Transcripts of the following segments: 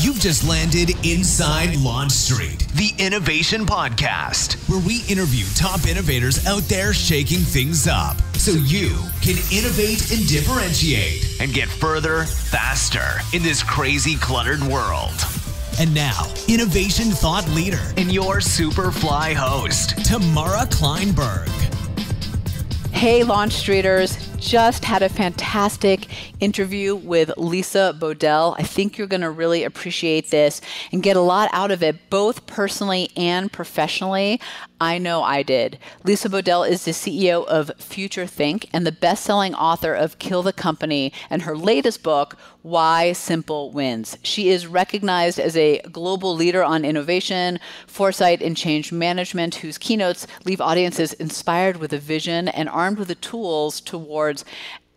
You've just landed inside Launch Street, the innovation podcast, where we interview top innovators out there shaking things up so you can innovate and differentiate and get further, faster in this crazy, cluttered world. And now, innovation thought leader and your Superfly host, Tamara Kleinberg. Hey, Launch Streeters. Just had a fantastic interview with Lisa Bodell. I think you're going to really appreciate this and get a lot out of it, both personally and professionally. I know I did. Lisa Bodell is the CEO of Futurethink and the best-selling author of Kill the Company and her latest book, Why Simple Wins. She is recognized as a global leader on innovation, foresight, and change management, whose keynotes leave audiences inspired with a vision and armed with the tools towards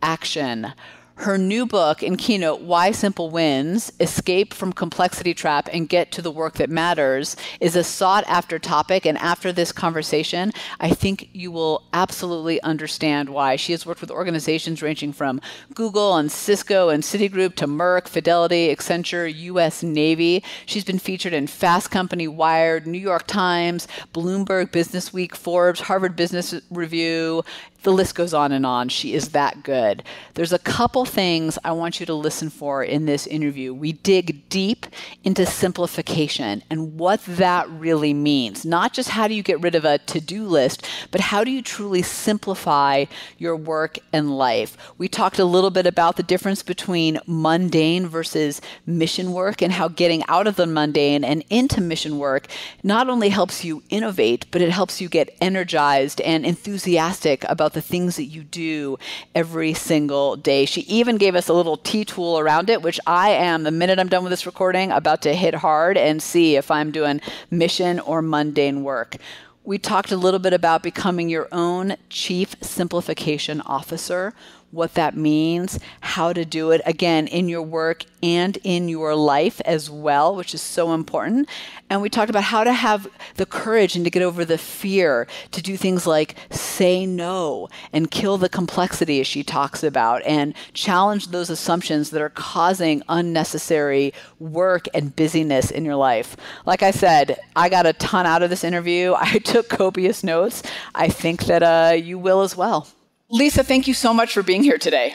action. Her new book and keynote, Why Simple Wins, Escape from Complexity Trap and Get to the Work That Matters, is a sought-after topic. And after this conversation, I think you will absolutely understand why. She has worked with organizations ranging from Google and Cisco and Citigroup to Merck, Fidelity, Accenture, U.S. Navy. She's been featured in Fast Company, Wired, New York Times, Bloomberg Businessweek, Forbes, Harvard Business Review. The list goes on and on. She is that good. There's a couple things I want you to listen for in this interview. We dig deep into simplification and what that really means. Not just how do you get rid of a to-do list, but how do you truly simplify your work and life. We talked a little bit about the difference between mundane versus mission work and how getting out of the mundane and into mission work not only helps you innovate, but it helps you get energized and enthusiastic about the things that you do every single day. She even gave us a little T-tool around it, which I am, the minute I'm done with this recording, about to hit hard and see if I'm doing mission or mundane work. We talked a little bit about becoming your own chief simplification officer, what that means, how to do it, again, in your work and in your life as well, which is so important. And we talked about how to have the courage and to get over the fear to do things like say no and kill the complexity, as she talks about, and challenge those assumptions that are causing unnecessary work and busyness in your life. Like I said, I got a ton out of this interview. I took copious notes. I think that you will as well. Lisa, thank you so much for being here today.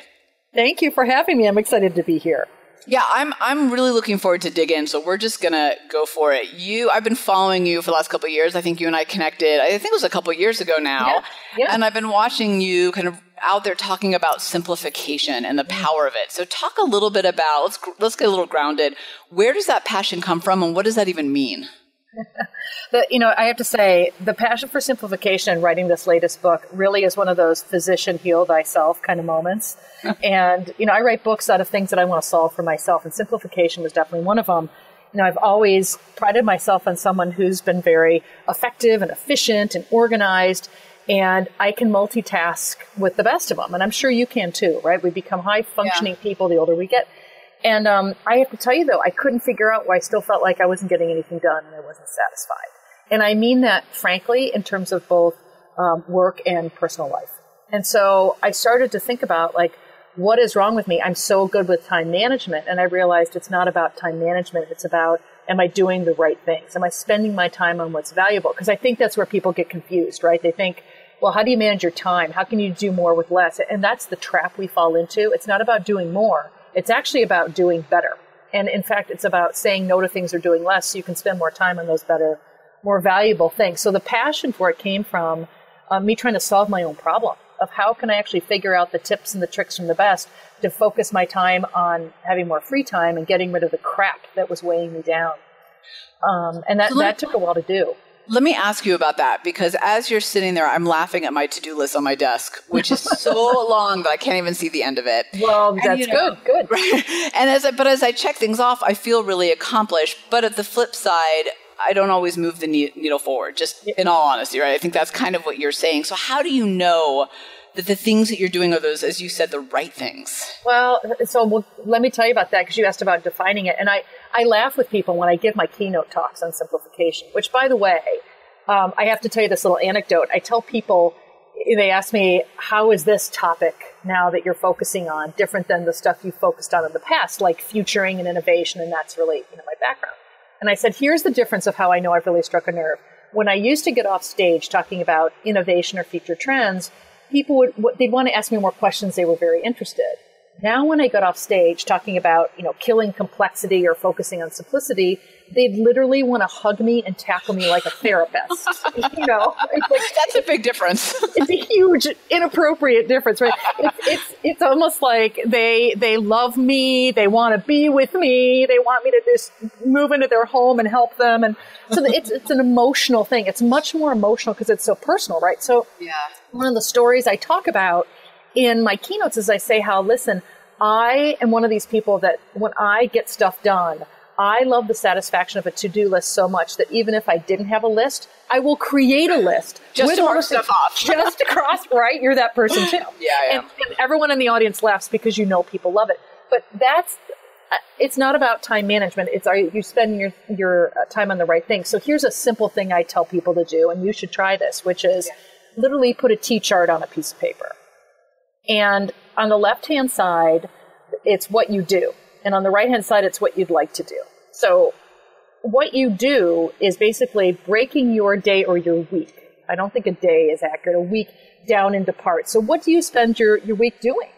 Thank you for having me. I'm excited to be here. Yeah, I'm really looking forward to dig in. So we're just going to go for it. I've been following you for the last couple of years. I think you and I connected, I think it was a couple of years ago now. Yeah. And I've been watching you kind of out there talking about simplification and the power of it. So talk a little bit about, let's get a little grounded. Where does that passion come from and what does that even mean? I have to say, the passion for simplification and writing this latest book really is one of those physician heal thyself kind of moments. And, I write books out of things that I want to solve for myself, and simplification was definitely one of them. I've always prided myself on someone who's been very effective and efficient and organized, and I can multitask with the best of them. And I'm sure you can too, right? We become high-functioning people the older we get. And I have to tell you, though, I couldn't figure out why I still felt like I wasn't getting anything done and I wasn't satisfied. And I mean that, frankly, in terms of both work and personal life. And so I started to think about, what is wrong with me? I'm so good with time management. And I realized it's not about time management. It's about, am I doing the right things? Am I spending my time on what's valuable? Because I think that's where people get confused, right? They think, well, how do you manage your time? How can you do more with less? And that's the trap we fall into. It's not about doing more. It's actually about doing better. And in fact, it's about saying no to things or doing less so you can spend more time on those better, more valuable things. So the passion for it came from me trying to solve my own problem of how can I actually figure out the tips and the tricks from the best to focus my time on having more free time and getting rid of the crap that was weighing me down. And that took a while to do. Let me ask you about that, because as you're sitting there, I'm laughing at my to-do list on my desk, which is so long that I can't even see the end of it. Well, that's good. Right? And as I check things off, I feel really accomplished. But at the flip side, I don't always move the needle forward, just in all honesty, right? I think that's kind of what you're saying. So how do you know that the things that you're doing are those, as you said, the right things? Well, let me tell you about that, because you asked about defining it. And I laugh with people when I give my keynote talks on simplification, which, by the way, I have to tell you this little anecdote. I tell people, they asked me, how is this topic now that you're focusing on different than the stuff you focused on in the past, like futuring and innovation, and that's really my background. And I said, here's the difference of how I know I've really struck a nerve. When I used to get off stage talking about innovation or future trends, people they'd want to ask me more questions. They were very interested. Now when I got off stage talking about, killing complexity or focusing on simplicity, they'd literally want to hug me and tackle me like a therapist. It's like, that's a big difference. It's a huge, inappropriate difference, right? It's almost like they love me, they want to be with me, they want me to just move into their home and help them, and so it's an emotional thing. It's much more emotional because it's so personal, right? So one of the stories I talk about in my keynotes is I say how, listen, I am one of these people that when I get stuff done, I love the satisfaction of a to-do list so much that even if I didn't have a list, I will create a list. Just to mark stuff off. Just to cross, right? You're that person too. Yeah. And everyone in the audience laughs because people love it. But it's not about time management. It's are you spending your time on the right thing. So here's a simple thing I tell people to do, and you should try this, which is literally put a T-chart on a piece of paper. And on the left-hand side, it's what you do. And on the right-hand side, it's what you'd like to do. So what you do is basically breaking your day or your week. I don't think a day is accurate, a week down into parts. So what do you spend your week doing?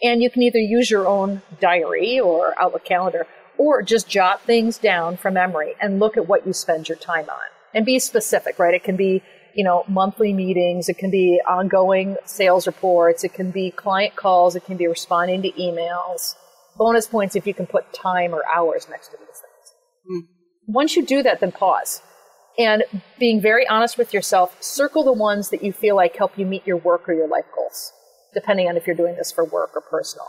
And you can either use your own diary or Outlook calendar, or just jot things down from memory and look at what you spend your time on. And be specific, right? It can be monthly meetings. It can be ongoing sales reports. It can be client calls. It can be responding to emails. Bonus points if you can put time or hours next to these things. Once you do that, then pause. And being very honest with yourself, circle the ones that you feel like help you meet your work or your life goals, depending on if you're doing this for work or personal.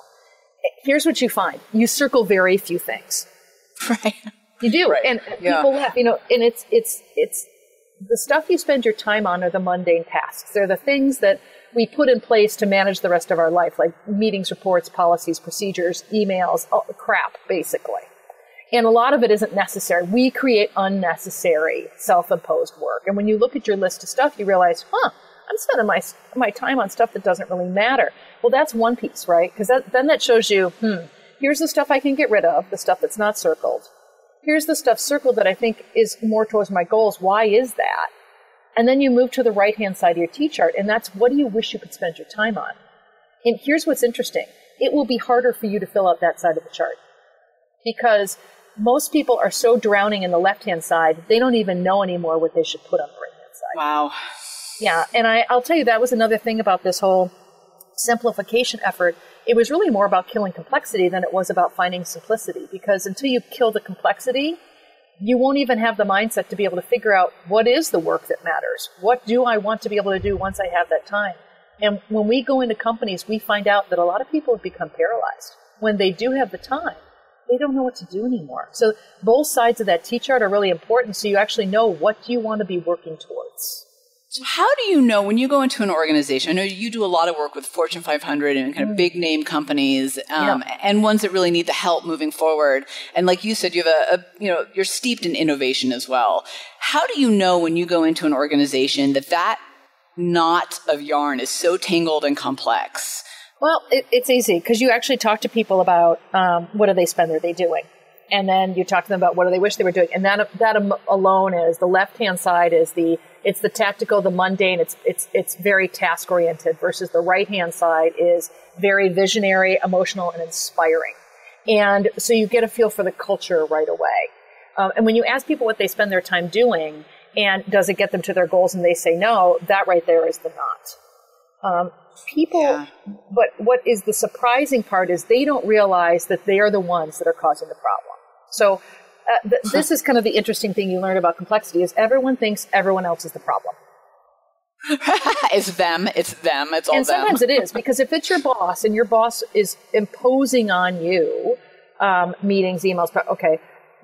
Here's what you find. You circle very few things. Right. You do. Right. And people laugh, and it's the stuff you spend your time on are the mundane tasks. They're the things that we put in place to manage the rest of our life, like meetings, reports, policies, procedures, emails, crap, basically. And a lot of it isn't necessary. We create unnecessary, self-imposed work. And when you look at your list of stuff, you realize, I'm spending my time on stuff that doesn't really matter. Well, that's one piece, right? Because then that shows you, here's the stuff I can get rid of, the stuff that's not circled. Here's the stuff circled that I think is more towards my goals. Why is that? And then you move to the right-hand side of your T-chart, and that's what do you wish you could spend your time on? And here's what's interesting. It will be harder for you to fill out that side of the chart because most people are so drowning in the left-hand side, they don't even know anymore what they should put on the right-hand side. Wow. Yeah, and I'll tell you, that was another thing about this whole simplification effort. It was really more about killing complexity than it was about finding simplicity, because until you kill the complexity, you won't even have the mindset to be able to figure out what is the work that matters. What do I want to be able to do once I have that time? And when we go into companies, we find out that a lot of people have become paralyzed. When they do have the time, they don't know what to do anymore. So both sides of that T-chart are really important, so you actually know what you want to be working towards. So how do you know when you go into an organization? I know you do a lot of work with Fortune 500 and kind of big name companies, and ones that really need the help moving forward. And like you said, you have you're steeped in innovation as well. How do you know when you go into an organization that knot of yarn is so tangled and complex? Well, it's easy because you actually talk to people about what do they spend their day doing. And then you talk to them about what do they wish they were doing. And that alone is the left-hand side is it's the tactical, the mundane. It's very task-oriented versus the right-hand side is very visionary, emotional, and inspiring. And so you get a feel for the culture right away. And when you ask people what they spend their time doing and does it get them to their goals and they say no, that right there is the knot. But what is the surprising part is they don't realize that they are the ones that are causing the problem. So this is kind of the interesting thing you learn about complexity is everyone thinks everyone else is the problem. It's them, it's all them. And sometimes it is, because if it's your boss and your boss is imposing on you meetings, emails,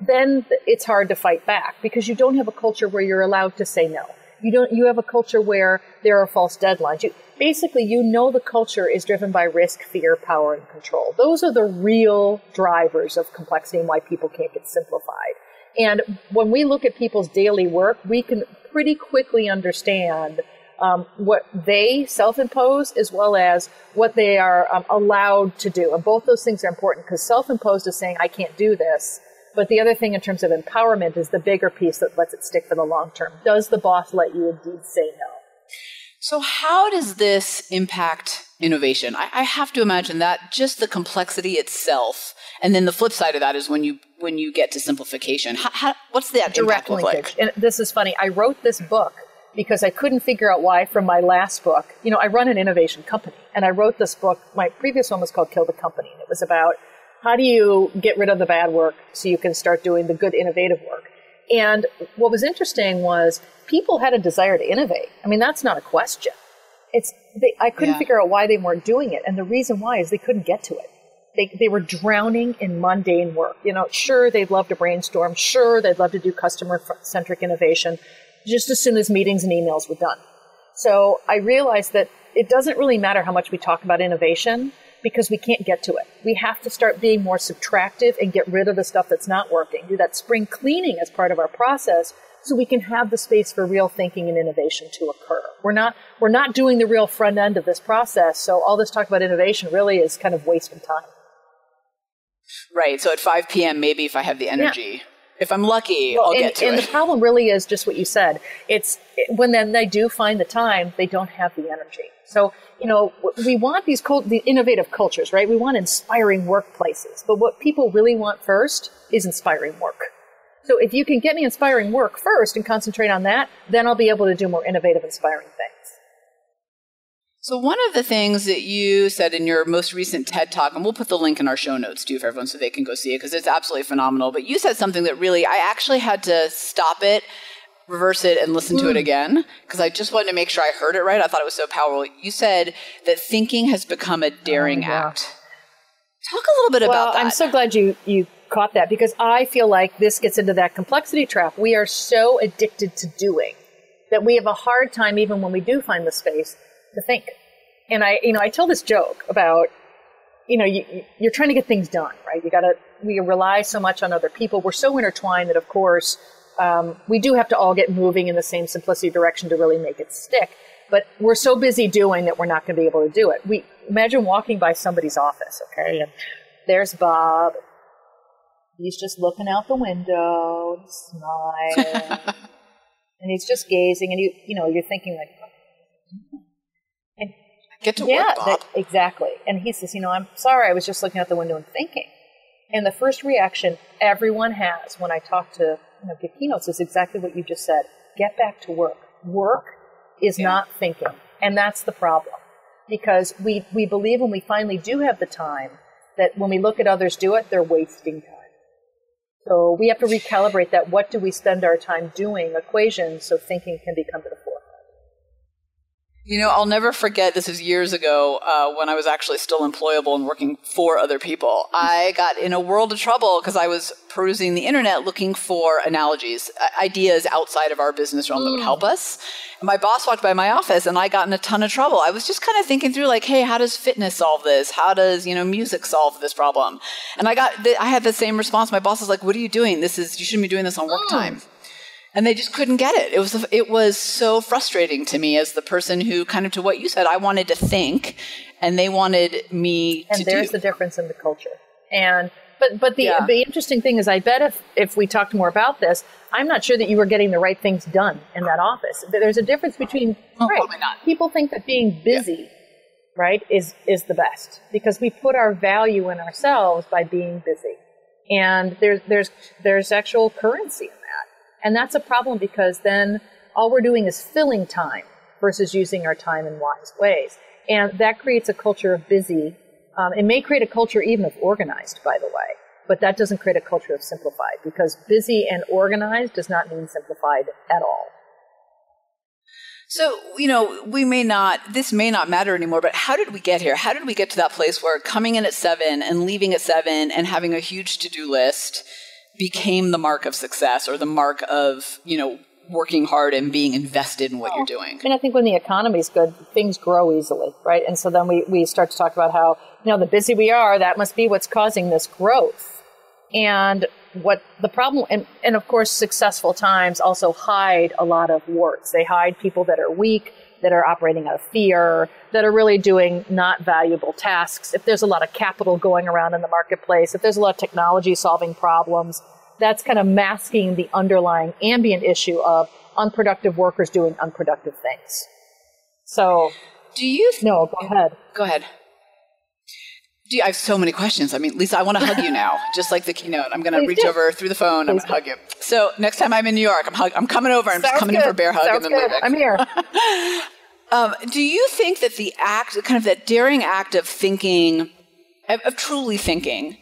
then it's hard to fight back because you don't have a culture where you're allowed to say no. You have a culture where there are false deadlines. The culture is driven by risk, fear, power, and control. Those are the real drivers of complexity and why people can't get simplified. And when we look at people's daily work, we can pretty quickly understand what they self-impose as well as what they are allowed to do. And both those things are important, because self-imposed is saying, I can't do this. But the other thing in terms of empowerment is the bigger piece that lets it stick for the long term. Does the boss let you indeed say no? So how does this impact innovation? I have to imagine that just the complexity itself, and then the flip side of that is when you get to simplification. What's that impact look like? And this is funny. I wrote this book because I couldn't figure out why from my last book. You know, I run an innovation company, and I wrote this book. My previous one was called Kill the Company, and it was about how do you get rid of the bad work so you can start doing the good innovative work. And what was interesting was people had a desire to innovate. I mean, that's not a question. I couldn't figure out why they weren't doing it. And the reason why is they couldn't get to it. They were drowning in mundane work. You know, sure, they'd love to brainstorm. Sure, they'd love to do customer-centric innovation, just as soon as meetings and emails were done. So I realized that it doesn't really matter how much we talk about innovation, because we can't get to it. We have to start being more subtractive and get rid of the stuff that's not working. Do that spring cleaning as part of our process so we can have the space for real thinking and innovation to occur. We're not doing the real front end of this process, so all this talk about innovation really is kind of wasting time. Right, so at 5 p.m. maybe if I have the energy. If I'm lucky, I'll get to it. And the problem really is just what you said. When then they do find the time, they don't have the energy. So, you know, we want the innovative cultures, right? We want inspiring workplaces. But what people really want first is inspiring work. So if you can get me inspiring work first and concentrate on that, then I'll be able to do more innovative, inspiring things. So one of the things that you said in your most recent TED Talk, and we'll put the link in our show notes too for everyone so they can go see it, because it's absolutely phenomenal. But you said something that really, I actually had to stop it, reverse it, and listen to it again, because I just wanted to make sure I heard it right. I thought it was so powerful. You said that thinking has become a daring act. Talk a little bit about that. I'm so glad you caught that, because I feel like this gets into that complexity trap. We are so addicted to doing that we have a hard time, even when we do find the space, to think. And I tell this joke about, you're trying to get things done, right? We rely so much on other people. We're so intertwined that, of course, we do have to all get moving in the same simplicity direction to really make it stick. But we're so busy doing that we're not going to be able to do it. Imagine walking by somebody's office, okay? And there's Bob. He's just looking out the window, smiling, and he's just gazing. And you're thinking like, get to work, Bob. Exactly. And he says, I'm sorry, I was just looking out the window and thinking. And the first reaction everyone has when I talk to give keynotes is exactly what you just said. Get back to work. Work is not thinking. And that's the problem. Because we believe when we finally do have the time, that when we look at others do it, they're wasting time. So we have to recalibrate that. What do we spend our time doing equation so thinking can become to the forefront? I'll never forget, this is years ago, when I was actually still employable and working for other people. I got in a world of trouble because I was perusing the internet looking for analogies, ideas outside of our business realm that would help us. And my boss walked by my office and I got in a ton of trouble. I was just kind of thinking through like, hey, how does fitness solve this? How does, music solve this problem? And I had the same response. My boss was like, what are you doing? You shouldn't be doing this on work time. And they just couldn't get it. It was so frustrating to me as the person who, kind of to what you said, I wanted to think, and they wanted me to do. And there's the difference in the culture. But the interesting thing is, I bet if we talked more about this, I'm not sure that you were getting the right things done in that office. There's a difference between probably not. People think that being busy, right, is the best because we put our value in ourselves by being busy, and there's actual currency in that. And that's a problem because then all we're doing is filling time versus using our time in wise ways. And that creates a culture of busy. It may create a culture even of organized, by the way, but that doesn't create a culture of simplified because busy and organized does not mean simplified at all. So, this may not matter anymore, but how did we get here? How did we get to that place where coming in at 7 and leaving at 7 and having a huge to-do list became the mark of success or the mark of, working hard and being invested in what you're doing? And I think when the economy is good, things grow easily, right? And so then we start to talk about how, the busy we are, that must be what's causing this growth. And what the problem, and of course, successful times also hide a lot of warts. They hide people that are weak. that are operating out of fear, that are really doing not valuable tasks. If there's a lot of capital going around in the marketplace, if there's a lot of technology solving problems, that's kind of masking the underlying ambient issue of unproductive workers doing unproductive things. So, no, go ahead. Go ahead. I have so many questions. I mean, Lisa, I want to hug you now, just like the keynote. I'm going to reach over through the phone. I'm going to hug you. So next time I'm in New York, I'm coming over. I'm just coming in for a bear hug and then leaving. I'm here. Do you think that the act, kind of that daring act of thinking, of truly thinking,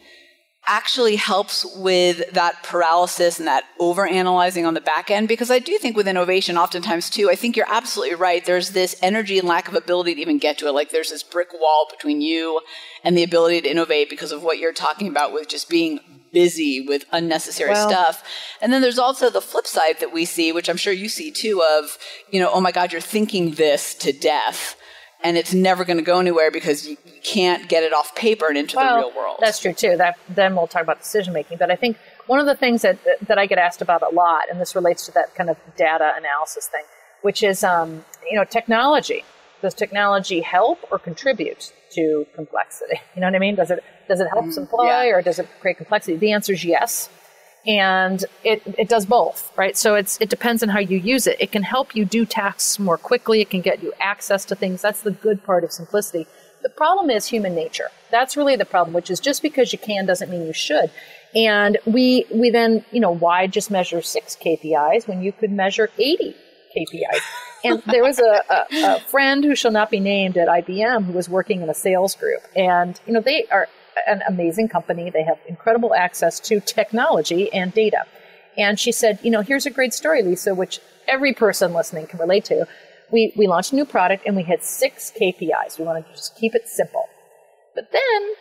actually helps with that paralysis and that overanalyzing on the back end? Because I do think with innovation, oftentimes too, I think you're absolutely right. There's this energy and lack of ability to even get to it. Like there's this brick wall between you and the ability to innovate because of what you're talking about with just being busy with unnecessary stuff. And then there's also the flip side that we see, which I'm sure you see too, of, oh my God, you're thinking this to death. And it's never going to go anywhere because you can't get it off paper and into the real world. That's true too. Then we'll talk about decision making. But I think one of the things that I get asked about a lot, and this relates to that kind of data analysis thing, which is technology. Does technology help or contribute to complexity? You know what I mean? Does it help simplify or does it create complexity? The answer is yes. And it does both, right? So it depends on how you use it. It can help you do tasks more quickly. It can get you access to things. That's the good part of simplicity. The problem is human nature. That's really the problem, which is just because you can doesn't mean you should. And we then, why just measure 6 KPIs when you could measure 80 KPIs? And there was a friend who shall not be named at IBM who was working in a sales group. And, they are an amazing company. They have incredible access to technology and data. And she said, here's a great story, Lisa, which every person listening can relate to. We launched a new product and we had 6 KPIs. We wanted to just keep it simple. But then,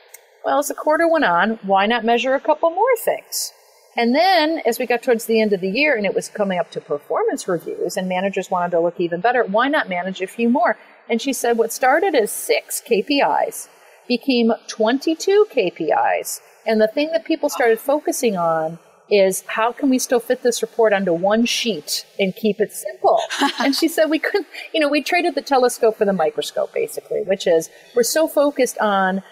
as the quarter went on, why not measure a couple more things? And then as we got towards the end of the year and it was coming up to performance reviews and managers wanted to look even better, why not manage a few more? And she said what started as 6 KPIs became 22 KPIs. And the thing that people started focusing on is how can we still fit this report onto one sheet and keep it simple? And she said we couldn't, we traded the telescope for the microscope basically, which is we're so focused on,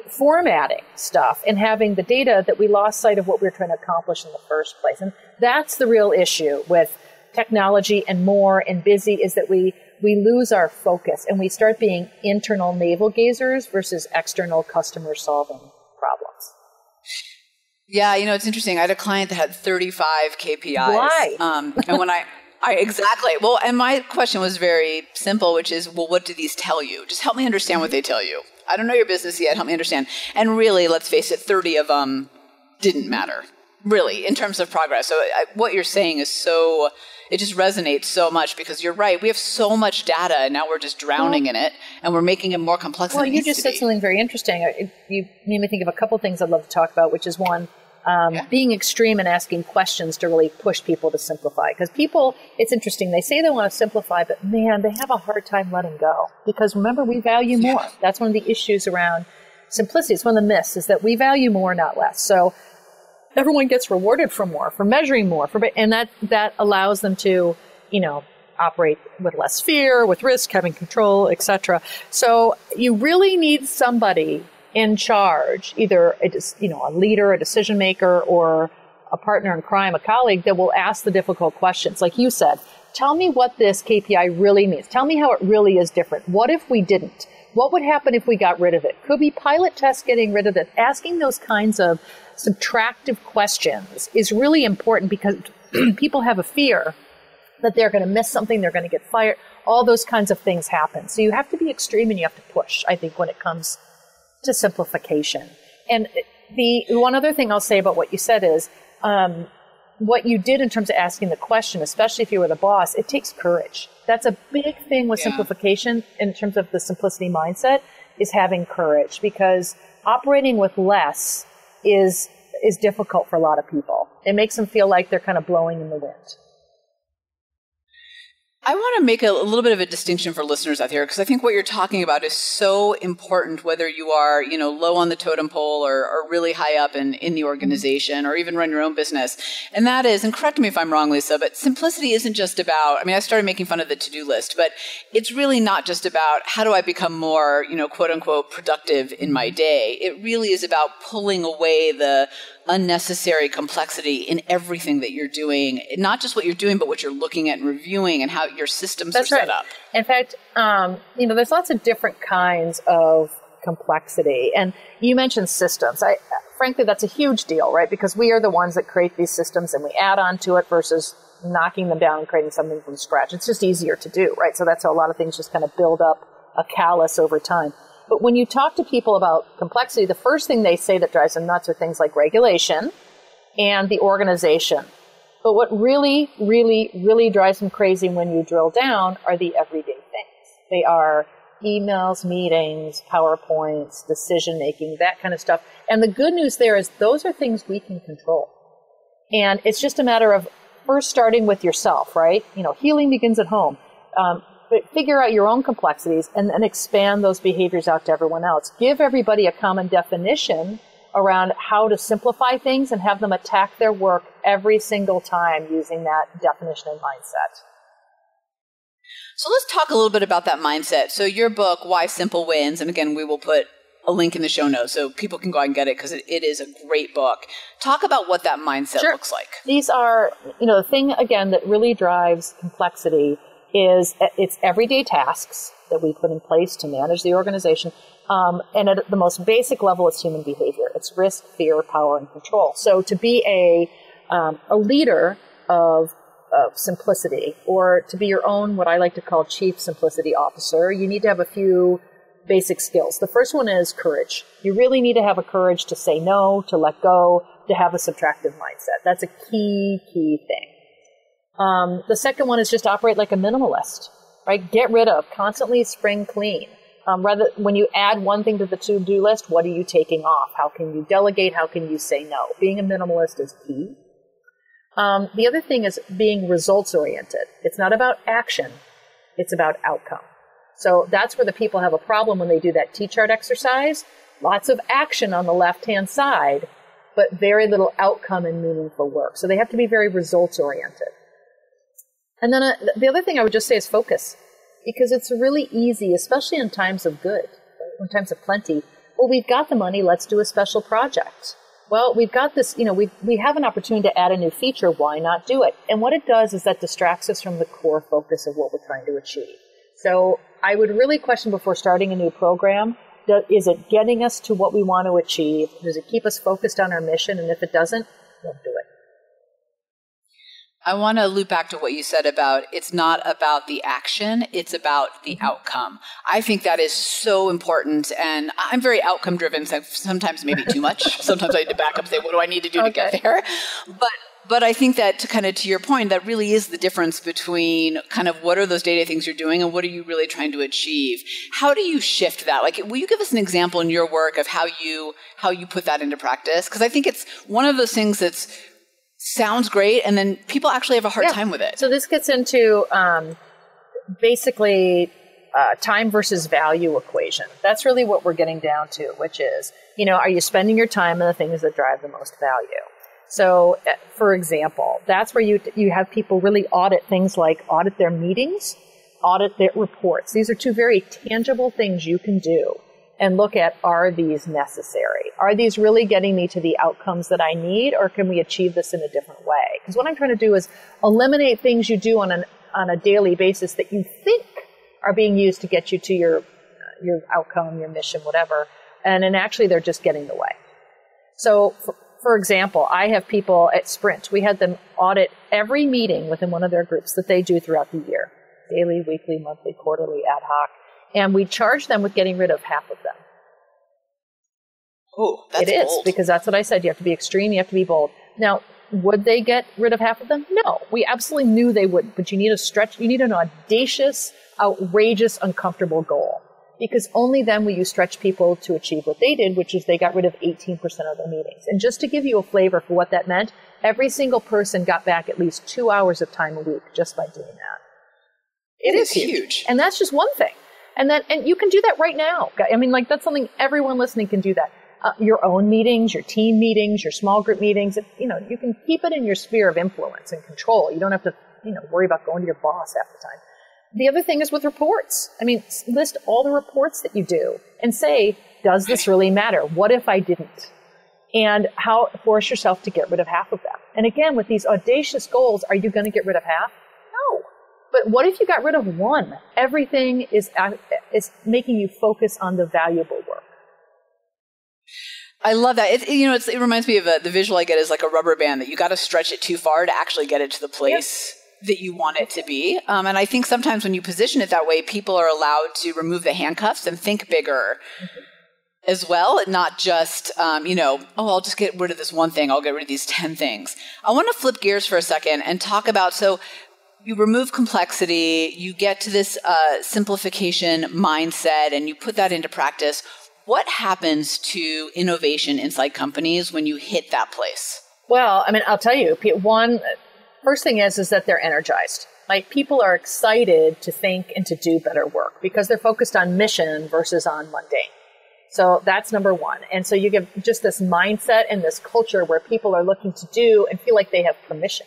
formatting stuff and having the data that we lost sight of what we were trying to accomplish in the first place. And that's the real issue with technology and more and busy is that we lose our focus and we start being internal navel gazers versus external customer solving problems. Yeah, it's interesting. I had a client that had 35 KPIs. Why? And when I exactly. Well, and my question was very simple, which is, what do these tell you? Just help me understand what they tell you. I don't know your business yet. Help me understand. And really, let's face it, 30 of them didn't matter, really, in terms of progress. So what you're saying is it just resonates so much because you're right. We have so much data and now we're just drowning in it and we're making it more complex than it needs to be. Well, you just said something very interesting. You made me think of a couple things I'd love to talk about, which is one, being extreme and asking questions to really push people to simplify. Because people, it's interesting, they say they want to simplify, but man, they have a hard time letting go. Because remember, we value more. That's one of the issues around simplicity. It's one of the myths is that we value more, not less. So everyone gets rewarded for more, for measuring more, and that allows them to, operate with less fear, with risk, having control, etc. So you really need somebody in charge, either a leader, a decision maker, or a partner in crime, a colleague that will ask the difficult questions. Like you said, tell me what this KPI really means. Tell me how it really is different. What if we didn't? What would happen if we got rid of it? Could we pilot test getting rid of it? Asking those kinds of subtractive questions is really important because people have a fear that they're going to miss something, they're going to get fired. All those kinds of things happen. So you have to be extreme and you have to push, I think, when it comes to simplification. And the one other thing I'll say about what you said is what you did in terms of asking the question, especially if you were the boss, it takes courage. That's a big thing with simplification in terms of the simplicity mindset is having courage because operating with less is difficult for a lot of people. It makes them feel like they're kind of blowing in the wind. I want to make a little bit of a distinction for listeners out here, because I think what you're talking about is so important, whether you are, low on the totem pole or really high up in the organization or even run your own business. And that is, and correct me if I'm wrong, Lisa, but simplicity isn't just about, I started making fun of the to-do list, but it's really not just about how do I become more, quote unquote, productive in my day. It really is about pulling away the unnecessary complexity in everything that you're doing, not just what you're doing, but what you're looking at and reviewing and how your systems are set up. In fact, there's lots of different kinds of complexity. And you mentioned systems. Frankly, that's a huge deal, right? Because we are the ones that create these systems and we add on to it versus knocking them down and creating something from scratch. It's just easier to do, right? So that's how a lot of things just kind of build up a callus over time. But when you talk to people about complexity, the first thing they say that drives them nuts are things like regulation and the organization. But what really, really, really drives them crazy when you drill down are the everyday things. They are emails, meetings, PowerPoints, decision-making, that kind of stuff. And the good news there is those are things we can control. And it's just a matter of first starting with yourself, right? Healing begins at home. But figure out your own complexities and then expand those behaviors out to everyone else. Give everybody a common definition around how to simplify things and have them attack their work every single time using that definition and mindset. So let's talk a little bit about that mindset. So your book, Why Simple Wins, and again, we will put a link in the show notes so people can go out and get it because it is a great book. Talk about what that mindset looks like. These are, the thing, again, that really drives complexity is it's everyday tasks that we put in place to manage the organization. And at the most basic level, it's human behavior. It's risk, fear, power, and control. So to be a leader of simplicity, or to be your own, what I like to call chief simplicity officer, you need to have a few basic skills. The first one is courage. You really need to have a courage to say no, to let go, to have a subtractive mindset. That's a key thing. The second one is just operate like a minimalist, right? Get rid of, constantly spring clean. Rather, when you add one thing to the to-do list, what are you taking off? How can you delegate? How can you say no? Being a minimalist is key. The other thing is being results-oriented. It's not about action. It's about outcome. So that's where the people have a problem when they do that T-chart exercise. Lots of action on the left-hand side, but very little outcome and meaningful work. So they have to be very results-oriented. And then the other thing I would just say is focus, because it's really easy, especially in times of good, in times of plenty. Well, we've got the money, let's do a special project. Well, we've got this, we have an opportunity to add a new feature, why not do it? And what it does is that distracts us from the core focus of what we're trying to achieve. So I would really question before starting a new program, is it getting us to what we want to achieve? Does it keep us focused on our mission? And if it doesn't, don't do it. I want to loop back to what you said about it's not about the action, it's about the outcome. I think that is so important, and I'm very outcome driven, so sometimes maybe too much. Sometimes I need to back up and say, what do I need to do to get there? But I think that to your point, that really is the difference between kind of what are those day-to-day things you're doing and what are you really trying to achieve. How do you shift that? Like, will you give us an example in your work of how you put that into practice? Because I think it's one of those things that's sounds great, and then people actually have a hard time with it. So this gets into basically time versus value equation. That's really what we're getting down to, which is, are you spending your time on the things that drive the most value? So, for example, that's where you have people really audit things like audit their meetings, audit their reports. These are two very tangible things you can do and look at, are these necessary? Are these really getting me to the outcomes that I need, or can we achieve this in a different way? Because what I'm trying to do is eliminate things you do on a daily basis that you think are being used to get you to your outcome, your mission, whatever, and actually they're just getting in the way. So, for example, I have people at Sprint. We had them audit every meeting within one of their groups that they do throughout the year, daily, weekly, monthly, quarterly, ad hoc. And we charge them with getting rid of half of them. Oh, that's bold. It is, because that's what I said. You have to be extreme, you have to be bold. Now, would they get rid of half of them? No. We absolutely knew they would, but you need an audacious, outrageous, uncomfortable goal. Because only then will you stretch people to achieve what they did, which is they got rid of 18% of their meetings. And just to give you a flavor for what that meant, every single person got back at least 2 hours of time a week just by doing that. It is huge. And that's just one thing. And you can do that right now. I mean, like, that's something everyone listening can do that. Your own meetings, your team meetings, your small group meetings, you know, you can keep it in your sphere of influence and control. You don't have to, you know, worry about going to your boss half the time. The other thing is with reports. I mean, list all the reports that you do and say, does this really matter? What if I didn't? And force yourself to get rid of half of them. And again, with these audacious goals, are you going to get rid of half? No. But what if you got rid of one? Everything is making you focus on the valuable work. I love that. It reminds me of the visual I get is like a rubber band that you got to stretch it too far to actually get it to the place that you want it to be. And I think sometimes when you position it that way, people are allowed to remove the handcuffs and think bigger as well, and not just, I'll just get rid of this one thing. I'll get rid of these 10 things. I want to flip gears for a second and talk about, so you remove complexity, you get to this simplification mindset, and you put that into practice. What happens to innovation inside companies when you hit that place? Well, I mean, I'll tell you, first thing is that they're energized. Like, people are excited to think and to do better work because they're focused on mission versus on mundane. So that's number one. And so you give just this mindset and this culture where people are looking to do and feel like they have permission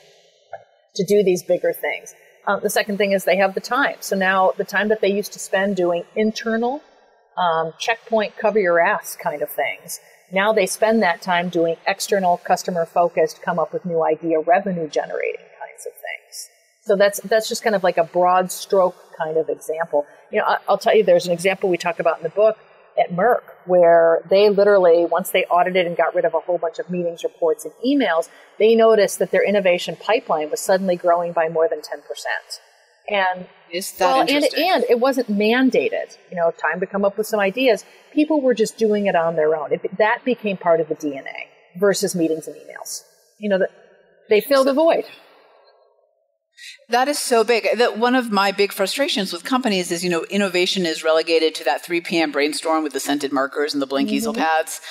to do these bigger things. The second thing is they have the time. So now the time that they used to spend doing internal checkpoint, cover your ass kind of things, now they spend that time doing external, customer-focused, come up with new idea, revenue-generating kinds of things. So that's just kind of like a broad stroke kind of example. You know, I'll tell you, there's an example we talk about in the book at Merck, where they literally, once they audited and got rid of a whole bunch of meetings, reports, and emails, they noticed that their innovation pipeline was suddenly growing by more than 10%. And is that interesting? And it wasn't mandated. You know, time to come up with some ideas. People were just doing it on their own. That became part of the DNA versus meetings and emails. You know, they fill the void. That is so big. One of my big frustrations with companies is, innovation is relegated to that 3 p.m. brainstorm with the scented markers and the blank easel pads.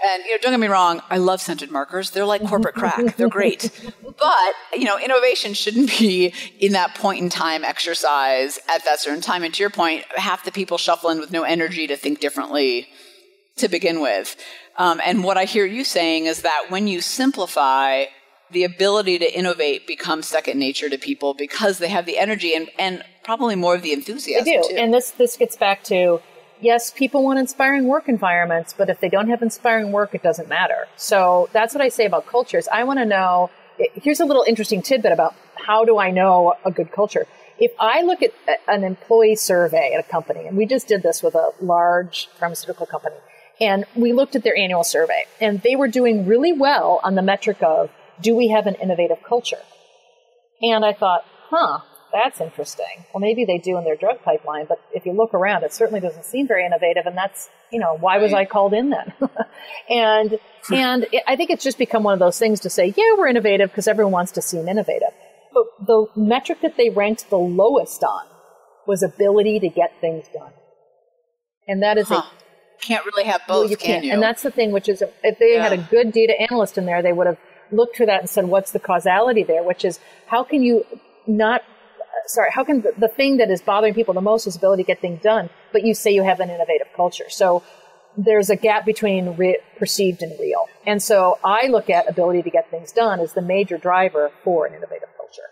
And, don't get me wrong, I love scented markers. They're like corporate crack. They're great. But, innovation shouldn't be in that point in time exercise at that certain time. And to your point, half the people shuffle in with no energy to think differently to begin with. And what I hear you saying is that when you simplify, the ability to innovate becomes second nature to people because they have the energy and probably more of the enthusiasm. They do. Too. And this gets back to, yes, people want inspiring work environments, but if they don't have inspiring work, it doesn't matter. So that's what I say about cultures. I want to know, here's a little interesting tidbit about how do I know a good culture. If I look at an employee survey at a company, and we just did this with a large pharmaceutical company, and we looked at their annual survey, and they were doing really well on the metric of, do we have an innovative culture? And I thought, that's interesting. Well, maybe they do in their drug pipeline, but if you look around, it certainly doesn't seem very innovative. And that's, why was I called in then? and I think it's just become one of those things to say, yeah, we're innovative because everyone wants to seem innovative. But the metric that they ranked the lowest on was ability to get things done. And that is can't really have both, can you? And that's the thing, which is if they had a good data analyst in there, they would have looked for that and said, what's the causality there? Which is, how can the thing that is bothering people the most is ability to get things done, but you say you have an innovative culture. So there's a gap between perceived and real. And so I look at ability to get things done as the major driver for an innovative culture.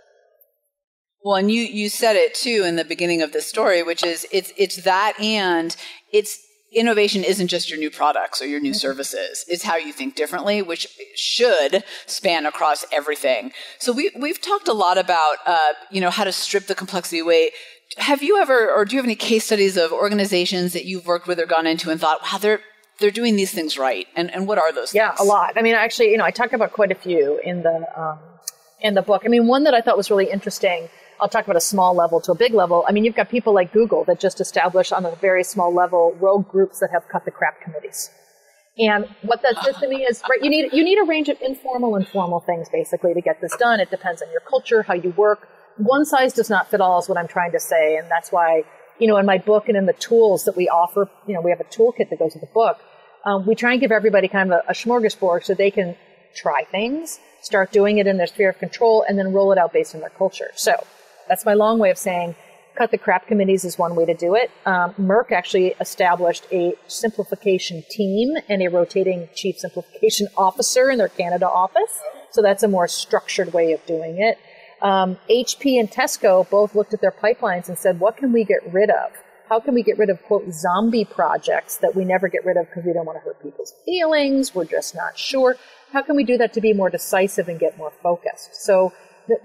Well, and you said it too in the beginning of this story, which is it's that, and innovation isn't just your new products or your new services. It's how you think differently, which should span across everything. So we've talked a lot about, how to strip the complexity away. Have you ever, or do you have any case studies of organizations that you've worked with or gone into and thought, wow, they're doing these things right? And what are those things? Yeah, a lot. I mean, actually, I talk about quite a few in the book. I mean, one that I thought was really interesting, I'll talk about a small level to a big level. I mean, you've got people like Google that just established on a very small level rogue groups that have cut the crap committees. And what that says to me is, right, you need a range of informal and formal things basically to get this done. It depends on your culture, how you work. One size does not fit all is what I'm trying to say. And that's why, in my book and in the tools that we offer, we have a toolkit that goes with the book. We try and give everybody kind of a smorgasbord so they can try things, start doing it in their sphere of control, and then roll it out based on their culture. So that's my long way of saying cut the crap committees is one way to do it. Merck actually established a simplification team and a rotating chief simplification officer in their Canada office. So that's a more structured way of doing it. HP and Tesco both looked at their pipelines and said, what can we get rid of? How can we get rid of, quote, zombie projects that we never get rid of because we don't want to hurt people's feelings? We're just not sure. How can we do that to be more decisive and get more focused? So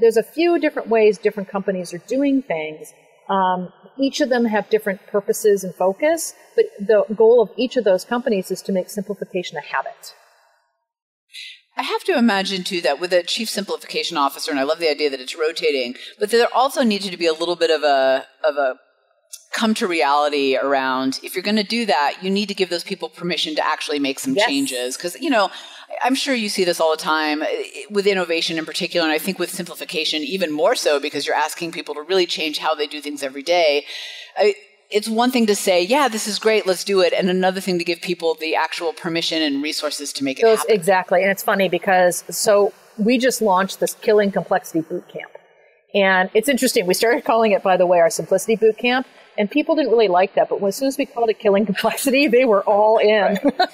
there's a few different ways different companies are doing things. Each of them have different purposes and focus, but the goal of each of those companies is to make simplification a habit. I have to imagine, too, that with a chief simplification officer, and I love the idea that it's rotating, but there also needed to be a little bit of a come to reality around, if you're going to do that, you need to give those people permission to actually make some changes. Because, I'm sure you see this all the time with innovation in particular, and I think with simplification even more so, because you're asking people to really change how they do things every day. It's one thing to say, yeah, this is great, let's do it, and another thing to give people the actual permission and resources to make it happen. Exactly, and it's funny because, we just launched this Killing Complexity Boot Camp. And it's interesting, we started calling it, by the way, our Simplicity Boot Camp, and people didn't really like that, but as soon as we called it Killing Complexity, they were all in. Right.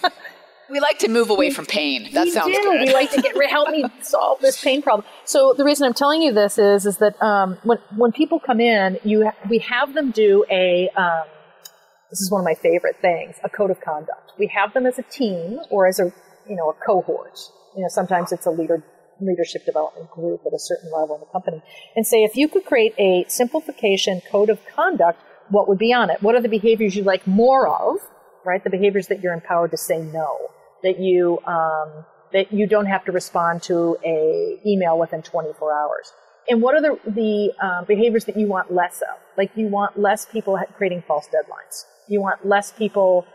We like to move away from pain. That sounds good. We like to help me solve this pain problem. So the reason I'm telling you this is that when people come in, we have them do this is one of my favorite things, a code of conduct. We have them as a team or as a cohort. Sometimes it's a leadership development group at a certain level in the company, and say, if you could create a simplification code of conduct, what would be on it? What are the behaviors you like more of, right? The behaviors that you're empowered to say no, that you don't have to respond to a email within 24 hours. And what are the behaviors that you want less of? Like, you want less people creating false deadlines. You want less people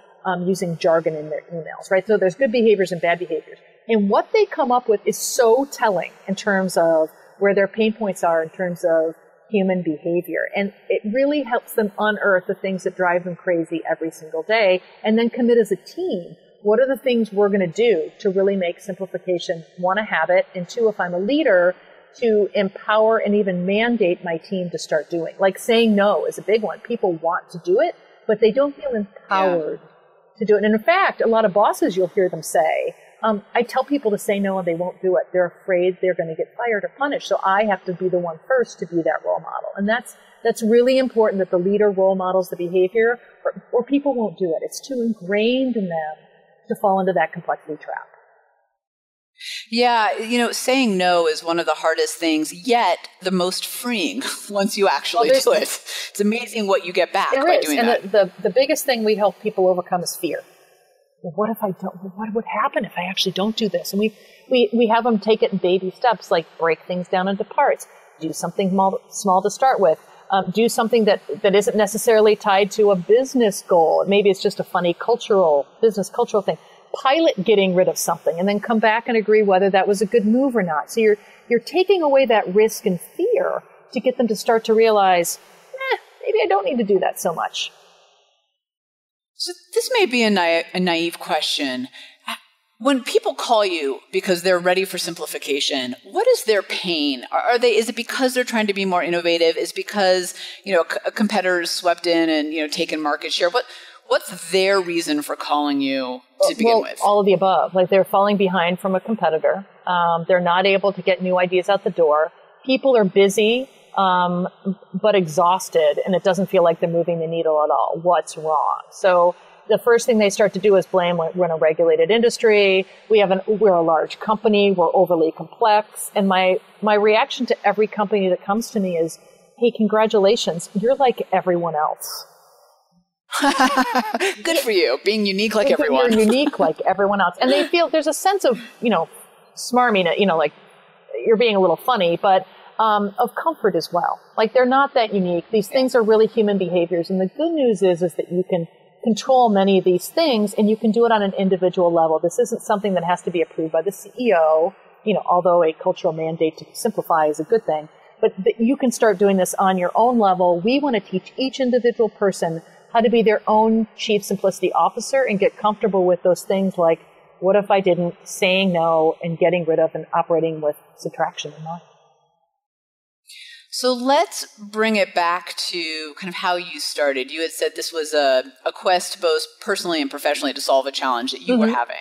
using jargon in their emails, right? So there's good behaviors and bad behaviors. And what they come up with is so telling in terms of where their pain points are in terms of human behavior. And it really helps them unearth the things that drive them crazy every single day, and then commit as a team. What are the things we're going to do to really make simplification, one, a habit, and two, if I'm a leader, to empower and even mandate my team to start doing. Like, saying no is a big one. People want to do it, but they don't feel empowered to do it. And in fact, a lot of bosses, you'll hear them say, I tell people to say no and they won't do it. They're afraid they're going to get fired or punished. So I have to be the one first to be that role model. And that's really important, that the leader role models the behavior, or people won't do it. It's too ingrained in them to fall into that complexity trap. Yeah, saying no is one of the hardest things, yet the most freeing once you actually do it. It's amazing what you get back by doing that. And the biggest thing we help people overcome is fear. Well, what if I don't? What would happen if I actually don't do this? And we have them take it in baby steps, like break things down into parts, do something small to start with, do something that isn't necessarily tied to a business goal. Maybe it's just a funny business cultural thing. Pilot getting rid of something and then come back and agree whether that was a good move or not. So you're taking away that risk and fear to get them to start to realize, maybe I don't need to do that so much. So this may be a naive question. When people call you because they're ready for simplification, what is their pain? Is it because they're trying to be more innovative? Is it because, a competitor is swept in and, taken market share? What's their reason for calling you to begin with? All of the above. Like, they're falling behind from a competitor. They're not able to get new ideas out the door. People are busy, but exhausted, and it doesn't feel like they're moving the needle at all. What's wrong? So the first thing they start to do is blame, we're in a regulated industry. We're a large company. We're overly complex. And my reaction to every company that comes to me is, hey, congratulations. You're like everyone else. Good for you, being unique like everyone. You're unique like everyone else. And they feel there's a sense of, smarmy, like you're being a little funny, but of comfort as well. Like, they're not that unique. These things are really human behaviors. And the good news is that you can control many of these things, and you can do it on an individual level. This isn't something that has to be approved by the CEO, although a cultural mandate to simplify is a good thing. But you can start doing this on your own level. We want to teach each individual person how to be their own chief simplicity officer and get comfortable with those things like, what if I didn't, saying no, and getting rid of and operating with subtraction in mind. So let's bring it back to kind of how you started. You had said this was a quest both personally and professionally to solve a challenge that you were having.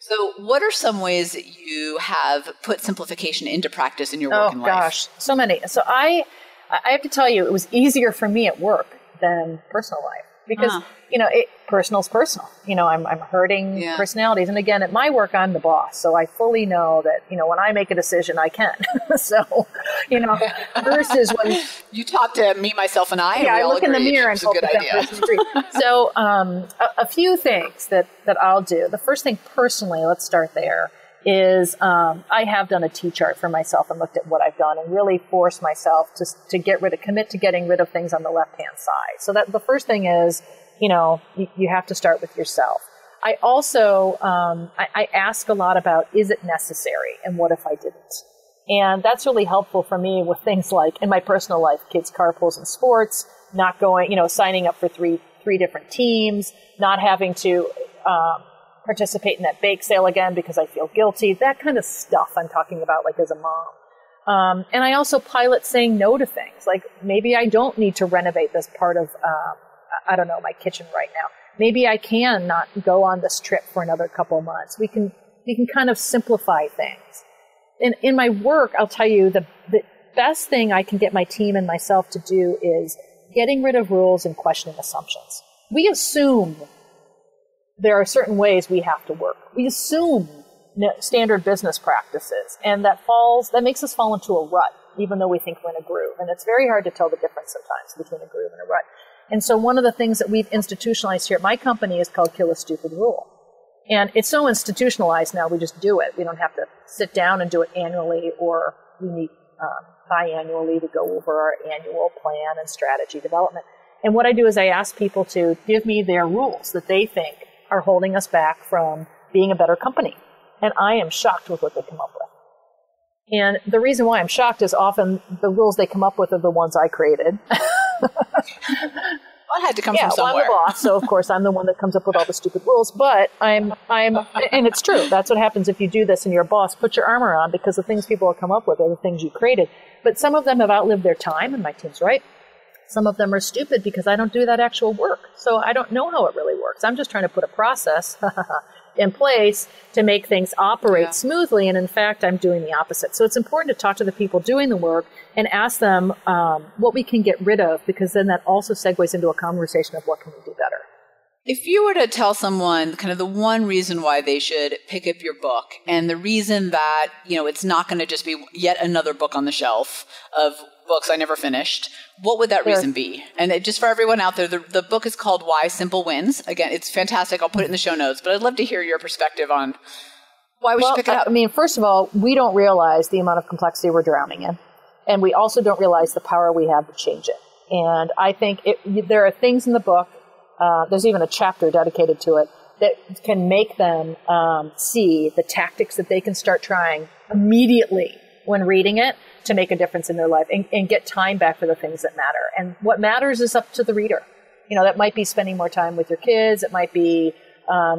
So what are some ways that you have put simplification into practice in your work and life? Oh, gosh, so many. So I have to tell you, it was easier for me at work than personal life because, personal's personal. I'm hurting personalities. And again, at my work, I'm the boss. So I fully know that, when I make a decision, I can. So, versus when you talk to me, myself, and I, I look in the mirror and hope that person agrees. So a few things that I'll do. The first thing personally, let's start there, is I have done a T-chart for myself and looked at what I've done and really forced myself to commit to getting rid of things on the left-hand side. So that the first thing is, you have to start with yourself. I also, I ask a lot about, is it necessary? And what if I didn't? And that's really helpful for me with things like, in my personal life, kids' carpools and sports, not going, signing up for three different teams, not having to participate in that bake sale again because I feel guilty, that kind of stuff I'm talking about like as a mom. And I also pilot saying no to things. Like maybe I don't need to renovate this part of, my kitchen right now. Maybe I can not go on this trip for another couple months. We can kind of simplify things. In my work, I'll tell you the best thing I can get my team and myself to do is getting rid of rules and questioning assumptions. We assume there are certain ways we have to work. We assume standard business practices, and that makes us fall into a rut, even though we think we're in a groove. And it's very hard to tell the difference sometimes between a groove and a rut. And so one of the things that we've institutionalized here at my company is called Kill a Stupid Rule. And it's so institutionalized now, we just do it. We don't have to sit down and do it annually, or we meet biannually to go over our annual plan and strategy development. And what I do is I ask people to give me their rules that they think are holding us back from being a better company. And I am shocked with what they come up with. And the reason why I'm shocked is often the rules they come up with are the ones I created. I had to come from somewhere. Well, I'm the boss, so of course I'm the one that comes up with all the stupid rules. But and it's true. That's what happens if you do this and you're a boss. Put your armor on, because the things people will come up with are the things you created. But some of them have outlived their time, and my team's right. Some of them are stupid because I don't do that actual work. So I don't know how it really works. I'm just trying to put a process in place to make things operate smoothly. And in fact, I'm doing the opposite. So it's important to talk to the people doing the work and ask them what we can get rid of, because then that also segues into a conversation of what can we do better. If you were to tell someone kind of the one reason why they should pick up your book, and the reason that, it's not going to just be yet another book on the shelf of books I never finished, what would that reason be? And just for everyone out there, the book is called Why Simple Wins. Again, it's fantastic. I'll put it in the show notes, but I'd love to hear your perspective on why we should pick it up. I mean, first of all, we don't realize the amount of complexity we're drowning in. And we also don't realize the power we have to change it. And I think there are things in the book, there's even a chapter dedicated to it, that can make them see the tactics that they can start trying immediately when reading it to make a difference in their life and get time back for the things that matter. And what matters is up to the reader. That might be spending more time with your kids. It might be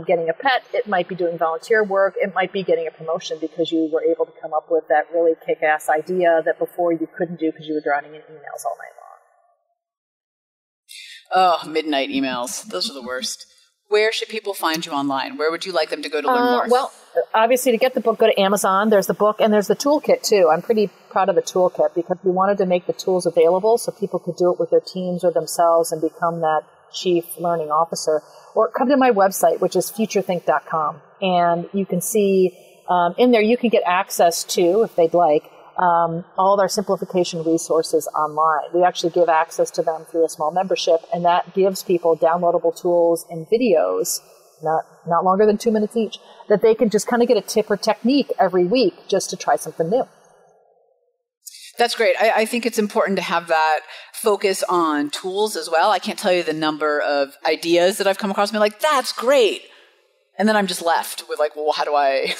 getting a pet. It might be doing volunteer work. It might be getting a promotion because you were able to come up with that really kick-ass idea that before you couldn't do because you were drowning in emails all night long. Oh, midnight emails. Those are the worst. Where should people find you online? Where would you like them to go to learn more? Well, obviously, to get the book, go to Amazon. There's the book, and there's the Toolkit, too. I'm pretty proud of the Toolkit because we wanted to make the tools available so people could do it with their teams or themselves and become that chief learning officer. Or come to my website, which is futurethink.com, and you can see in there, you can get access to, if they'd like, all of our simplification resources online. We actually give access to them through a small membership, and that gives people downloadable tools and videos, not longer than 2 minutes each, that they can just kind of get a tip or technique every week just to try something new. That's great. I think it's important to have that focus on tools as well. I can't tell you the number of ideas that I've come across and be like, that's great. And then I'm just left with like, well, how do I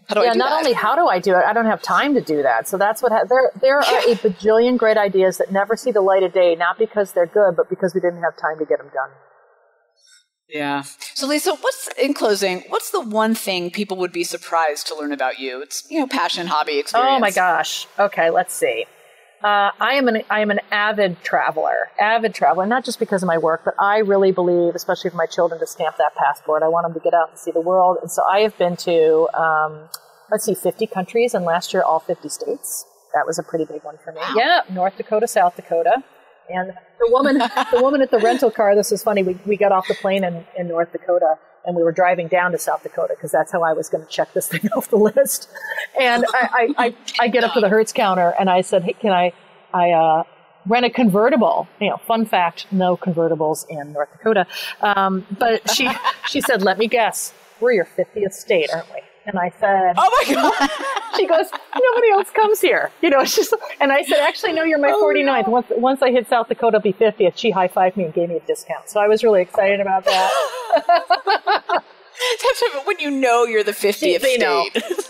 do that? Not only how do I do it, I don't have time to do that. So that's what there are a bajillion great ideas that never see the light of day, not because they're good, but because we didn't have time to get them done. Yeah. So Lisa, in closing, what's the one thing people would be surprised to learn about you? It's, passion, hobby, experience. Oh my gosh. Okay, let's see. I am an avid traveler, not just because of my work, but I really believe, especially for my children, to stamp that passport. I want them to get out and see the world. And so I have been to, 50 countries, and last year all 50 states. That was a pretty big one for me. Wow. Yeah, North Dakota, South Dakota. And the woman at the rental car, this was funny, we got off the plane in North Dakota, and we were driving down to South Dakota because that's how I was going to check this thing off the list. And I get up to the Hertz counter and I said, hey, can I rent a convertible? Fun fact, no convertibles in North Dakota. But she said, let me guess, we're your 50th state, aren't we? And I said, oh my God. She goes, nobody else comes here. And I said, actually, no, you're my 49th. No. Once I hit South Dakota, I'll be 50th. She high-fived me and gave me a discount. So I was really excited about that. When you know you're the 50th state. Know.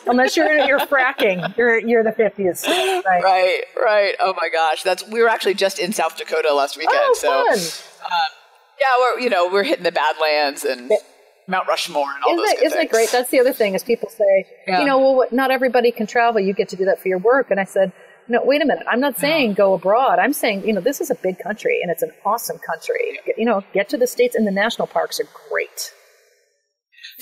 Unless you're fracking, you're the 50th state. Right. Oh my gosh. We were actually just in South Dakota last weekend. Oh, fun. We're hitting the Badlands and Mount Rushmore and all those good things. Isn't it great? That's the other thing is people say, not everybody can travel. You get to do that for your work. And I said, no, wait a minute. I'm not saying go abroad. I'm saying, this is a big country and it's an awesome country. Get to the States, and the national parks are great.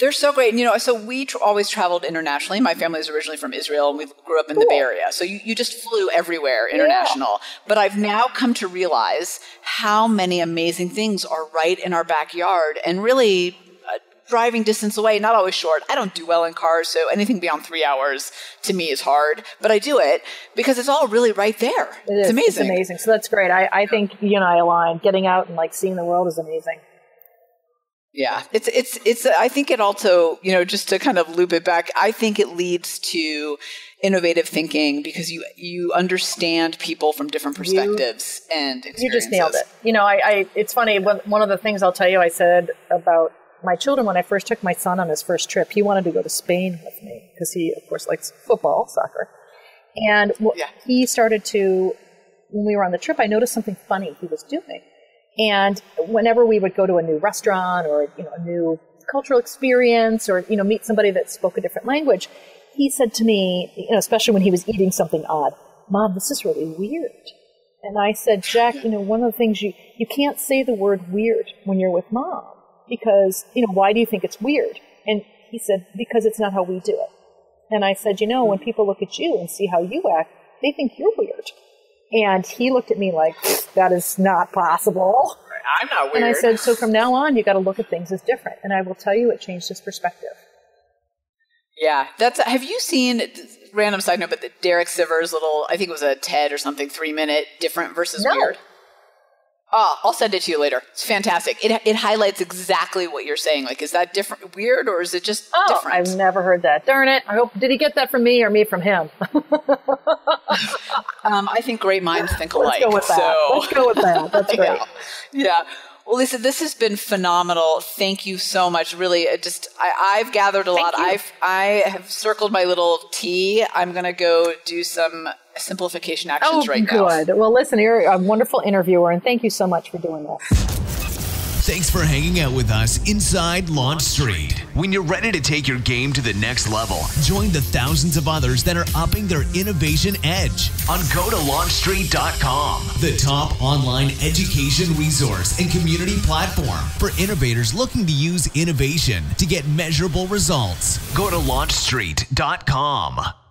They're so great. And, so we always traveled internationally. My family is originally from Israel, and we grew up in the Bay Area. So you just flew everywhere international. Yeah. But I've now come to realize how many amazing things are right in our backyard, and really driving distance away, not always short. I don't do well in cars, so anything beyond 3 hours to me is hard. But I do it because it's all really right there. It's amazing. It's amazing. So that's great. I think you and I align. Getting out and seeing the world is amazing. Yeah, it's. I think it also, just to kind of loop it back, I think it leads to innovative thinking because you understand people from different perspectives and experiences. You just nailed it. It's funny. One of the things I'll tell you, I said about my children when I first took my son on his first trip. He wanted to go to Spain with me because he, of course, likes football, soccer, and he started to. When we were on the trip, I noticed something funny he was doing. And whenever we would go to a new restaurant or, a new cultural experience or, meet somebody that spoke a different language, he said to me, especially when he was eating something odd, Mom, this is really weird. And I said, Jack, one of the things you can't say the word weird when you're with Mom because, why do you think it's weird? And he said, because it's not how we do it. And I said, when people look at you and see how you act, they think you're weird. And he looked at me like, that is not possible. I'm not weird. And I said, so from now on, you got to look at things as different. And I will tell you, it changed his perspective. Yeah. Have you seen, random side note, but Derek Sivers' little, I think it was a TED or something, 3-minute different versus weird? Oh, I'll send it to you later. It's fantastic. It highlights exactly what you're saying. Is that different, weird, or is it just different? I've never heard that. Darn it. Did he get that from me or me from him? I think great minds think alike. Let's go with that. That's great. Yeah. Well, Lisa, this has been phenomenal. Thank you so much. Really, I've gathered a lot. I have circled my little T. I'm going to go do some simplification actions right now. Oh, good. Well, listen, you're a wonderful interviewer, and thank you so much for doing this. Thanks for hanging out with us inside Launch Street. When you're ready to take your game to the next level, join the thousands of others that are upping their innovation edge on GoToLaunchStreet.com, the top online education resource and community platform for innovators looking to use innovation to get measurable results. GoToLaunchStreet.com.